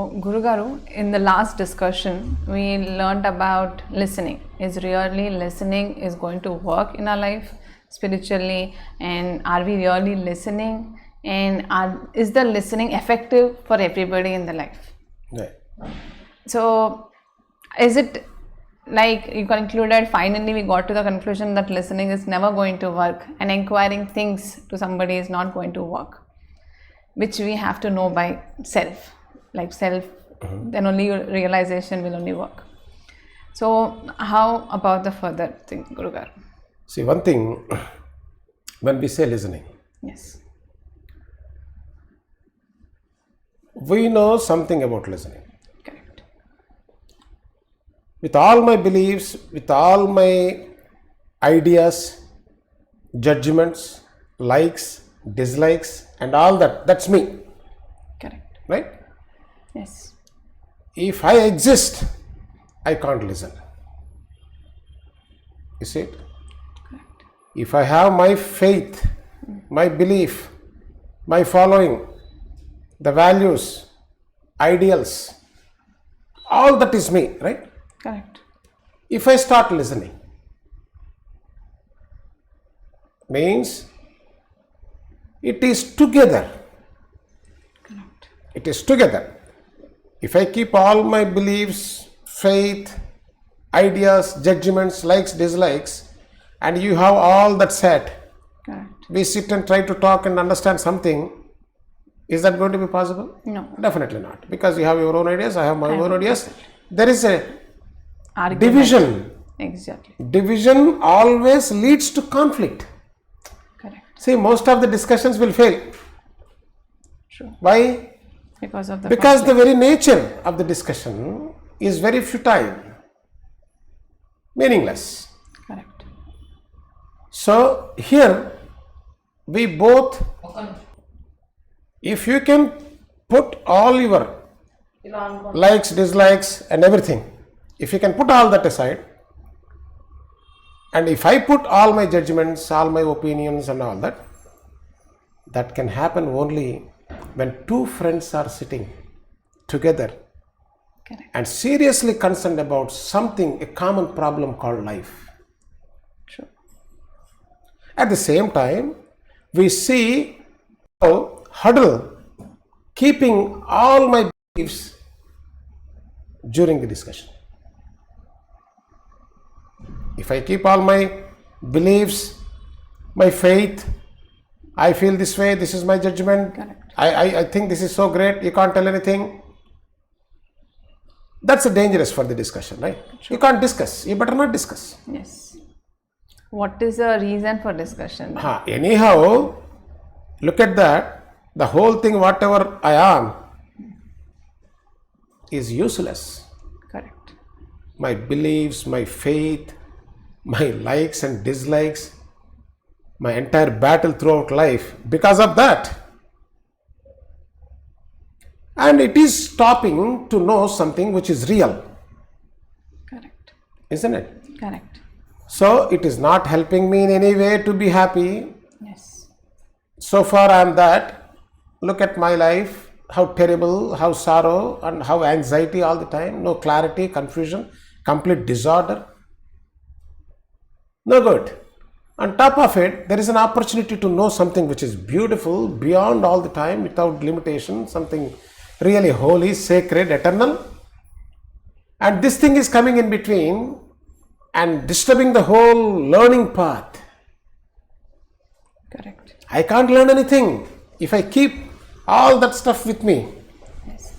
Guru Garu, in the last discussion, we learned about listening. Is really listening is going to work in our life spiritually, and are we really listening? And is the listening effective for everybody in the life? Right. So, is it like you concluded, finally we got to the conclusion that listening is never going to work and inquiring things to somebody is not going to work, which we have to know by self, like self, then only realization will only work. So how about the further thing, Guru Garu? See, one thing, when we say listening, Yes. we know something about listening. Correct. With all my beliefs, with all my ideas, judgments, likes, dislikes, and all that, that's me, Correct. right? Yes. If I exist, I can't listen. You see it? Correct. If I have my faith, my belief, my following, the values, ideals, all that is me, right? Correct. If I start listening, means it is together. Correct. It is together. If I keep all my beliefs, faith, ideas, judgments, likes, dislikes, and you have all that set, Correct. we sit and try to talk and understand something, is that going to be possible? No. Definitely not. Because you have your own ideas, I have my own ideas. There is a Argument. division. Exactly. Division always leads to conflict. Correct. See, most of the discussions will fail. True. Why? Because of the Because the conflict. very nature of the discussion is very futile, meaningless. Correct. So here we both, if you can put all your likes, dislikes and everything, if you can put all that aside, and if I put all my judgments, all my opinions and all that, that can happen only when two friends are sitting together Correct. and seriously concerned about something, a common problem called life. True. At the same time, we see how huddle keeping all my beliefs during the discussion. If I keep all my beliefs, my faith, I feel this way, this is my judgment, Correct. I think this is so great, you can't tell anything. That's dangerous for the discussion, right? You can't discuss, you better not discuss. Yes. What is the reason for discussion? Anyhow, look at that, the whole thing, whatever I am, is useless. Correct. My beliefs, my faith, my likes and dislikes, my entire battle throughout life, because of that. And it is stopping to know something which is real, Correct. isn't it? Correct. So it is not helping me in any way to be happy. Yes. So far I am that. Look at my life, how terrible, how sorrow and how anxiety all the time, no clarity, confusion, complete disorder. No good. On top of it, there is an opportunity to know something which is beautiful, beyond all the time, without limitation, something really holy, sacred, eternal. And this thing is coming in between and disturbing the whole learning path. Correct. I can't learn anything if I keep all that stuff with me. Yes.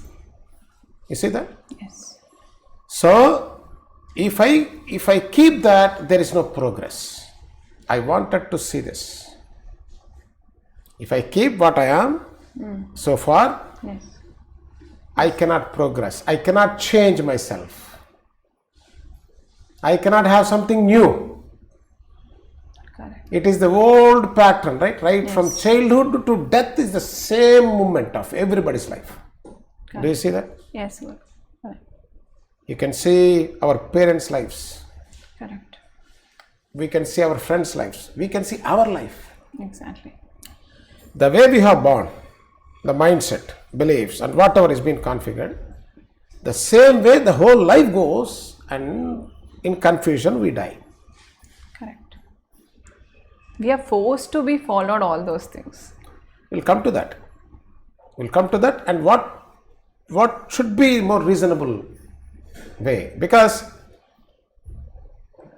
You see that? Yes. So if I keep that, there is no progress. I wanted to see this. If I keep what I am so far, Yes. I cannot progress. I cannot change myself. I cannot have something new. Correct. It is the old pattern, right? Right Yes. from childhood to death is the same movement of everybody's life. Do you see that? Yes. Good. Correct. You can see our parents' lives. Correct. We can see our friends' lives. We can see our life. Exactly. The way we have born, the mindset, beliefs, and whatever is being configured, the same way the whole life goes, and in confusion we die. Correct. We are forced to be followed all those things. We'll come to that. We'll come to that, and what should be more reasonable way, because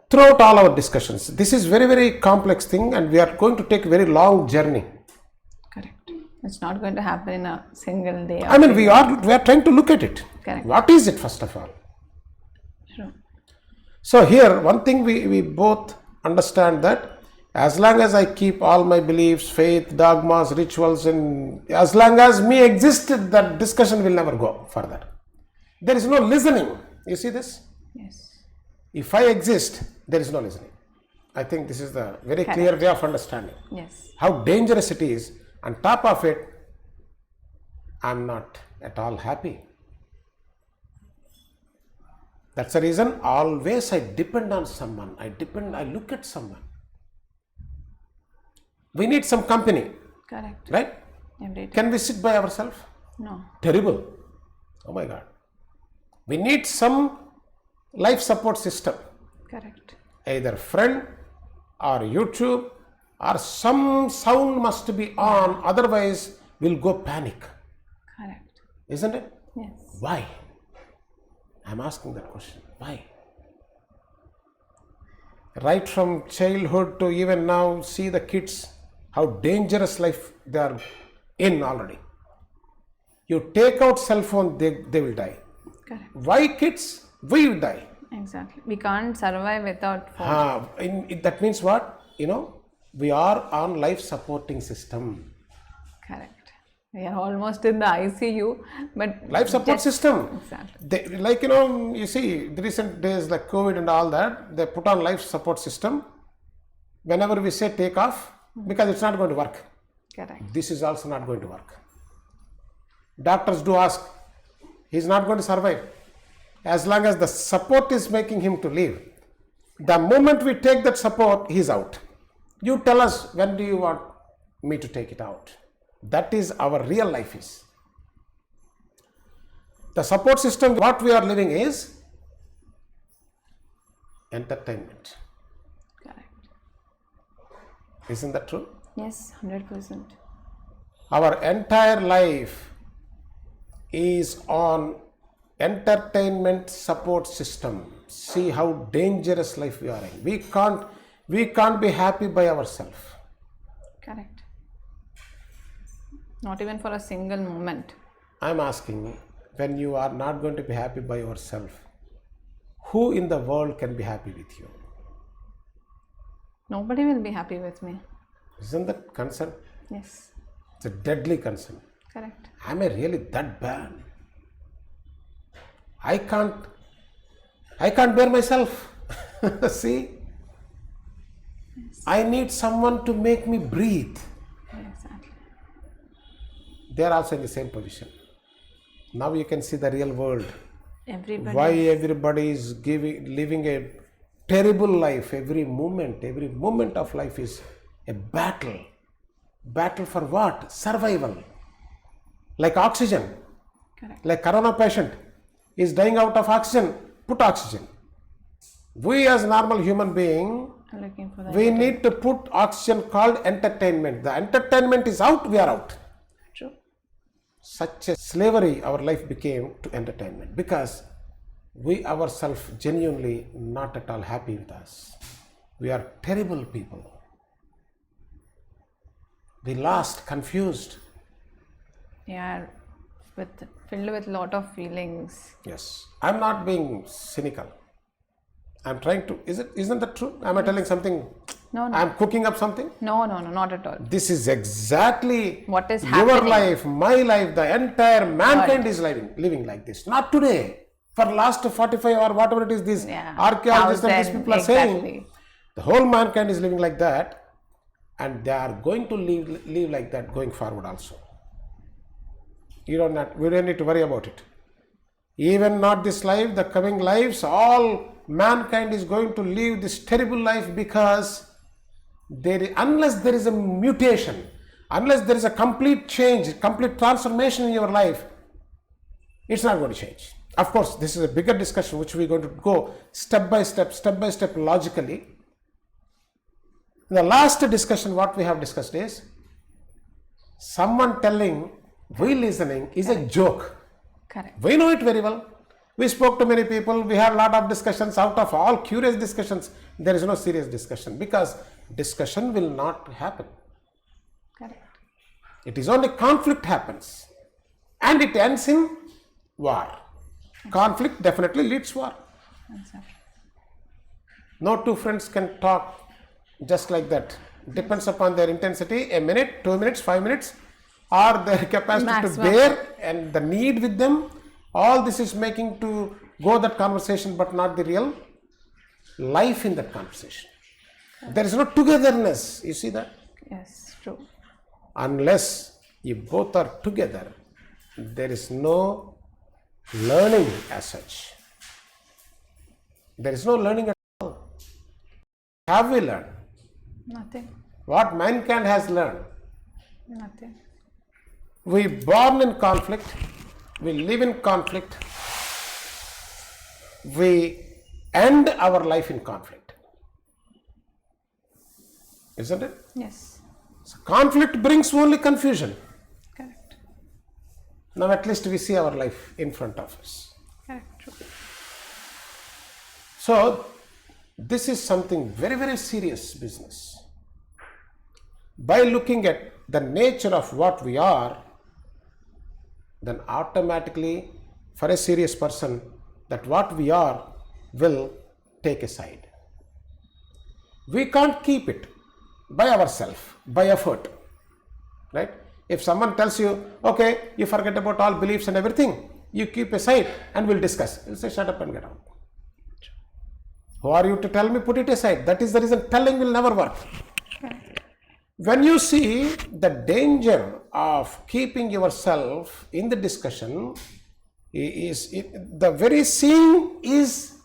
throughout all our discussions, this is very, very complex thing, and we are going to take a very long journey. Correct. It's not going to happen in a single day. I mean, we are trying to look at it. Correct. What is it, first of all? True. So here, one thing we both understand, that as long as I keep all my beliefs, faith, dogmas, rituals, and as long as me existed, that discussion will never go further. There is no listening. You see this? Yes. If I exist, there is no listening. I think this is the very clear way of understanding Yes. how dangerous it is. On top of it, I'm not at all happy. That's the reason always I depend on someone. I look at someone. We need some company, Correct. right? Every time. Can we sit by ourselves? No. Terrible. Oh my God. We need some life support system, Correct. either friend or YouTube, or some sound must be on, otherwise we'll go panic, Correct. isn't it? Yes. Why? I'm asking that question. Why? Right from childhood to even now, see the kids, how dangerous life they are in already. You take out cell phone, they will die. Correct. Why kids? We will die. Exactly. We can't survive without phone. That means what? We are on life supporting system. Correct. We are almost in the ICU, but Life support system. Exactly. You see, the recent days like COVID and all that, they put on life support system. Whenever we say take off, because it's not going to work. Correct. This is also not going to work. Doctors do ask, he's not going to survive. As long as the support is making him to live. The moment we take that support, he's out. You tell us, when do you want me to take it out? That is our real life is. The support system, what we are living is entertainment. Correct. Isn't that true? Yes, 100%. Our entire life is on entertainment support system. See how dangerous life we are in. We can't be happy by ourselves. Correct. Not even for a single moment. I'm asking, when you are not going to be happy by yourself, who in the world can be happy with you? Nobody will be happy with me. Isn't that concern? Yes. It's a deadly concern. Correct. Am I really that bad? I can't bear myself. See? I need someone to make me breathe. Exactly. They are also in the same position. Now you can see the real world. Everybody. Why everybody is living a terrible life. Every moment of life is a battle. Battle for what? Survival. Like oxygen. Correct. Like corona patient is dying out of oxygen, put oxygen. We as normal human being, Looking for that. we need to put oxygen called entertainment. The entertainment is out, we are out. True. Such a slavery our life became to entertainment, because we ourselves genuinely not at all happy with us. We are terrible people. We lost, confused. Yeah, filled with lot of feelings. Yes, I'm not being cynical. I'm trying to. Isn't that true? Am I telling something? No, no. I'm cooking up something. No, not at all. This is exactly What is your happening. life, my life. The entire mankind is living like this. Not today. For last 45 or whatever it is, these archaeologists and these people are saying, the whole mankind is living like that, and they are going to live like that going forward also. We don't need to worry about it. Even not this life, the coming lives, all mankind is going to live this terrible life, because unless there is a mutation, unless there is a complete change, complete transformation in your life, it's not going to change. Of course, this is a bigger discussion which we're going to go step by step logically. In the last discussion, what we have discussed is someone telling we listening is a joke. Correct. We know it very well. We spoke to many people. We had a lot of discussions. Out of all curious discussions, there is no serious discussion because discussion will not happen. Correct. It is only conflict happens and it ends in war. Conflict definitely leads war. Exactly. No two friends can talk just like that. Depends upon their intensity, a minute, 2 minutes, 5 minutes, or their capacity Maximum. to bear and the need with them. All this is making to go that conversation, but not the real life in that conversation. There is no togetherness. You see that? Yes, true. Unless you both are together, there is no learning as such. There is no learning at all. Have we learned? Nothing. What mankind has learned? Nothing. We born in conflict, we live in conflict, we end our life in conflict. Isn't it? Yes. So conflict brings only confusion. Correct. Now at least we see our life in front of us. Correct. True. So this is something very, very serious business. By looking at the nature of what we are, then automatically for a serious person that what we are will take a side. We can't keep it by ourselves, by effort, right? If someone tells you, okay, you forget about all beliefs and everything, you keep aside and we'll discuss. You'll say, shut up and get out. Who are you to tell me? Put it aside. That is the reason telling will never work. When you see the danger of keeping yourself in the discussion, the very seeing is,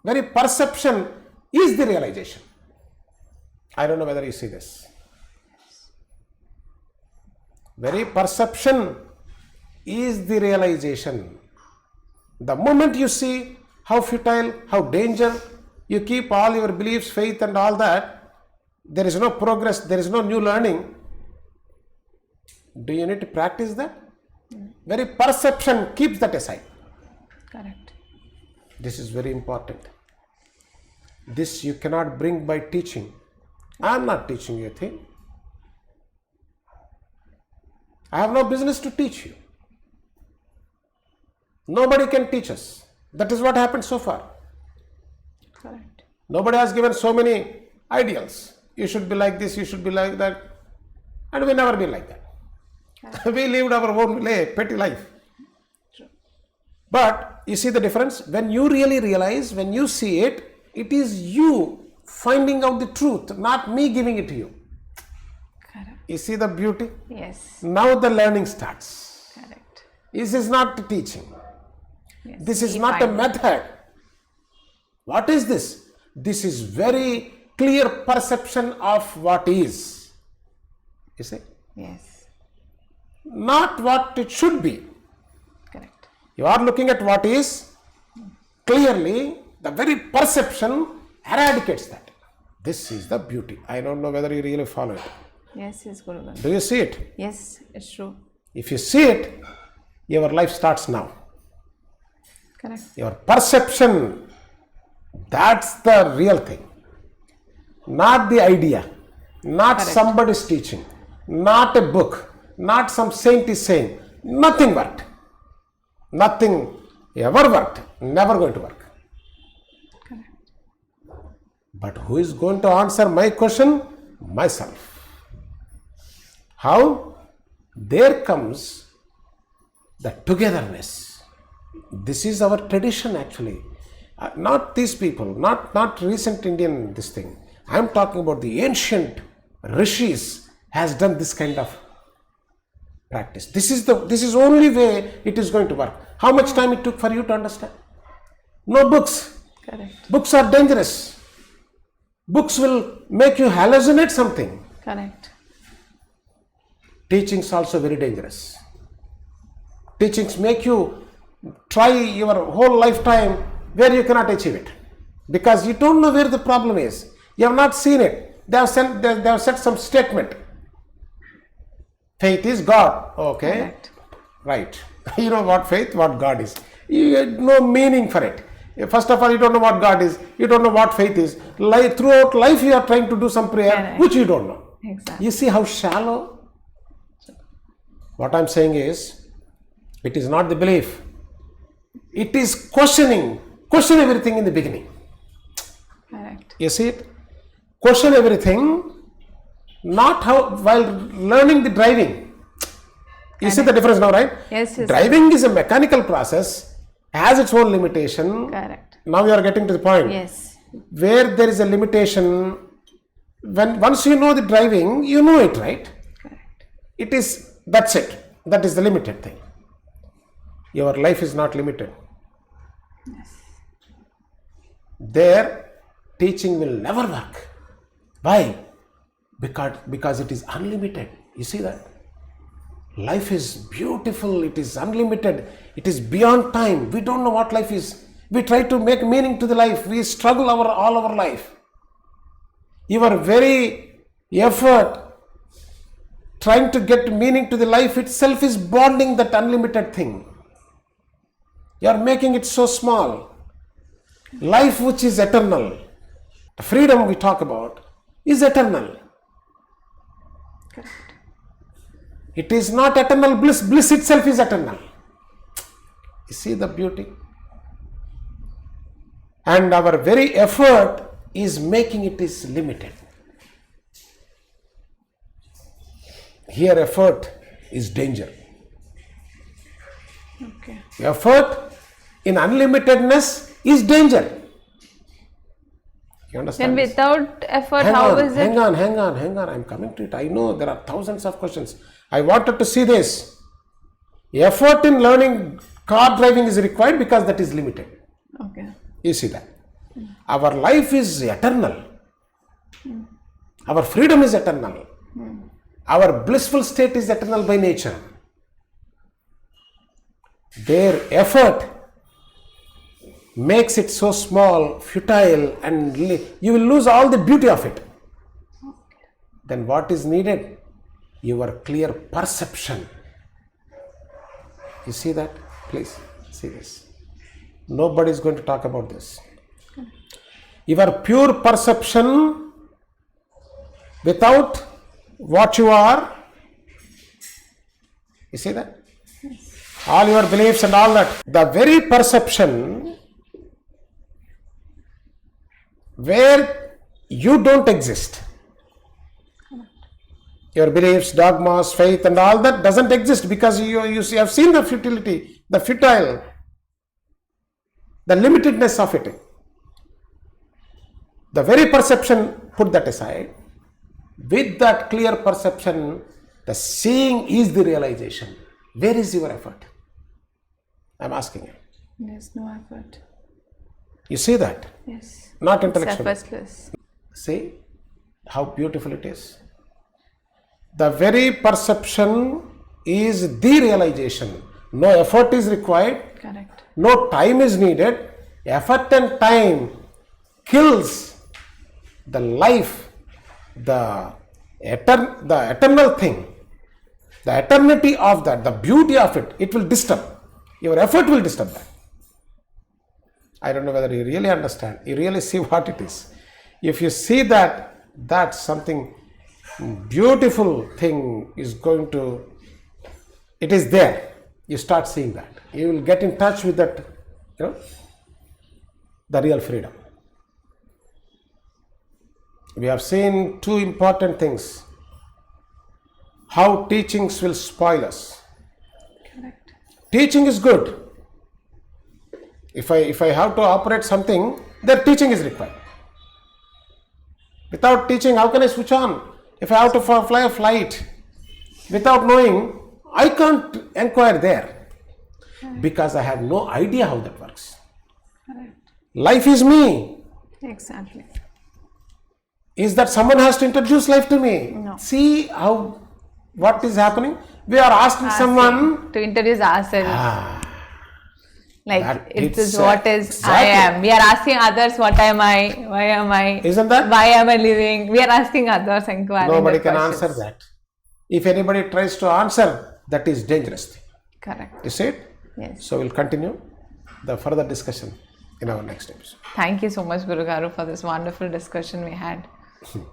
very perception is the realization. I don't know whether you see this. Very perception is the realization. The moment you see how futile, how danger, you keep all your beliefs, faith and all that, there is no progress, there is no new learning. Do you need to practice that? Very perception keeps that aside. Correct. This is very important. This you cannot bring by teaching. I am not teaching you a thing. I have no business to teach you. Nobody can teach us. That is what happened so far. Correct. Nobody has given so many ideals. You should be like this, you should be like that. And we never been like that. We lived our own petty life. True. But you see the difference? When you really realize, when you see it, it is you finding out the truth, not me giving it to you. Correct. You see the beauty? Yes. Now the learning starts. Correct. This is not teaching. Yes. This is We not a find- method. What is this? This is very clear perception of what is. You see? Yes. Not what it should be. Correct. You are looking at what is. Clearly, the very perception eradicates that. This is the beauty. I don't know whether you really follow it. Yes, yes, Guru. Do you see it? Yes, it's true. If you see it, your life starts now. Correct. Your perception, that's the real thing. Not the idea, not Correct. somebody's teaching, not a book, not some saint is saying. Nothing worked. Nothing ever worked. Never going to work. Correct. But who is going to answer my question? Myself. How? There comes the togetherness. This is our tradition actually. Not these people, not recent Indian this thing. I am talking about the ancient rishis has done this kind of practice. This is only way it is going to work. How much time it took for you to understand? No books. Correct. Books are dangerous. Books will make you hallucinate something. Correct. Teachings also very dangerous. Teachings make you try your whole lifetime where you cannot achieve it because you don't know where the problem is. You have not seen it. They have said some statement. Faith is God. Okay. Correct. Right. You know what faith, what God is. You have no meaning for it. First of all, you don't know what God is. You don't know what faith is. Throughout life, you are trying to do some prayer, Correct. which you don't know. Exactly. You see how shallow? What I'm saying is, it is not the belief. It is questioning. Question everything in the beginning. Correct. You see it? Question everything, not how, while learning the driving. You see the difference now, right? Yes, yes. Driving is a mechanical process, has its own limitation. Correct. Now we are getting to the point. Yes. Where there is a limitation, once you know the driving, you know it, right? Correct. It is, that's it. That is the limited thing. Your life is not limited. Yes. There, teaching will never work. Why? Because it is unlimited. You see that? Life is beautiful. It is unlimited. It is beyond time. We don't know what life is. We try to make meaning to the life. We struggle all our life. Your very effort trying to get meaning to the life itself is bonding that unlimited thing. You are making it so small. Life which is eternal, the freedom we talk about, is eternal. Correct. It is not eternal bliss. Bliss itself is eternal. You see the beauty? And our very effort is making it is limited. Here effort is danger. Okay. Effort in unlimitedness is danger. You understand? Then without effort, Hang how on, is it? hang on. I'm coming to it. I know there are thousands of questions. I wanted to see this. Effort in learning car driving is required because that is limited. Okay. You see that? Our life is eternal. Our freedom is eternal. Our blissful state is eternal by nature. Their effort makes it so small, futile, and you will lose all the beauty of it. Then what is needed? Your clear perception. You see that? Please see this. Nobody is going to talk about this. Your pure perception without what you are. You see that? All your beliefs and all that. The very perception where you don't exist. Your beliefs, dogmas, faith and all that doesn't exist because you have seen the futility, the futile, the limitedness of it. The very perception, put that aside. With that clear perception, the seeing is the realization. Where is your effort? I'm asking you. There's no effort. You see that? Yes. Not It's intellectually. effortless. See how beautiful it is. The very perception is the realization. No effort is required. Correct. No time is needed. Effort and time kills the life, the eternal thing, the eternity of that, the beauty of it. It will disturb. Your effort will disturb that. I don't know whether you really understand. You really see what it is. If you see that, that's something beautiful thing is going to, it is there. You start seeing that. You will get in touch with that, the real freedom. We have seen two important things. How teachings will spoil us. Correct. Teaching is good. If I have to operate something, then teaching is required. Without teaching, how can I switch on? If I have to fly a flight without knowing, I can't inquire there because I have no idea how that works. Correct. Life is me. Exactly. Is that someone has to introduce life to me? No. See what is happening? We are asking someone. To introduce ourselves. Like That it is it's, what is I exactly. am. We are asking others, what am I? Why am I? Isn't that? Why am I living? We are asking others, inquiring. Nobody their can questions. answer that. If anybody tries to answer, that is dangerous thing. Correct. You see it? Yes. So we'll continue the further discussion in our next episode. Thank you so much, Guru Garu, for this wonderful discussion we had. Thank you.